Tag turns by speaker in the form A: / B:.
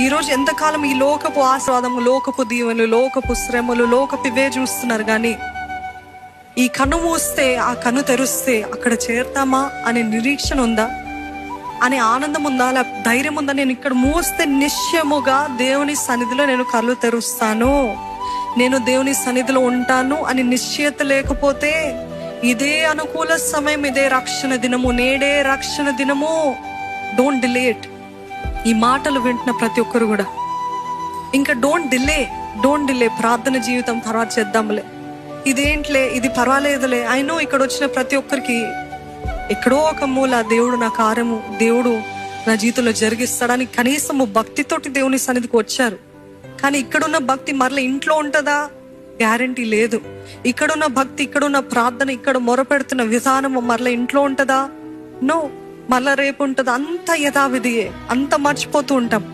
A: ఈరోజు ఎంతకాలం ఈ లోకపు ఆస్వాదము, లోకపు దీవెనలు, లోకపు శ్రమలు, లోకపు ఇవే చూస్తున్నారు. కానీ ఈ కన్ను మూస్తే, ఆ కన్ను తెరుస్తే అక్కడ చేరుతామా అనే నిరీక్షణ ఉందా, అనే ఆనందం ఉందా, అలా ధైర్యం ఉందా? నేను ఇక్కడ మూస్తే నిశ్చయముగా దేవుని సన్నిధిలో నేను కళ్ళు తెరుస్తాను, నేను దేవుని సన్నిధిలో ఉంటాను అని నిశ్చయత లేకపోతే, ఇదే అనుకూల సమయం, ఇదే రక్షణ దినము, నేడే రక్షణ దినము. Don't delay it. ఈ మాటలు వింటున్న ప్రతి ఒక్కరు కూడా ఇంకా డోంట్ డిలే. ప్రార్థన జీవితం తర్వాత చేద్దాంలే, ఇదేంట్లే, ఇది పర్వాలేదులే. అయినో ఇక్కడ వచ్చిన ప్రతి ఒక్కరికి ఎక్కడో ఒక మూల దేవుడు నా కార్యము, దేవుడు నా జీవితంలో జరిగిస్తాడని కనీసము భక్తితోటి దేవుని సన్నిధికి వచ్చారు. కానీ ఇక్కడున్న భక్తి మరలా ఇంట్లో ఉంటుందా? గ్యారంటీ లేదు. ఇక్కడున్న భక్తి, ఇక్కడున్న ప్రార్థన, ఇక్కడ మొరపెడుతున్న విధానము మరలా ఇంట్లో ఉంటుందా? నో. మళ్ళా రేపు ఉంటుంది. అంత యథావిధియే, అంత మర్చిపోతూ ఉంటాం.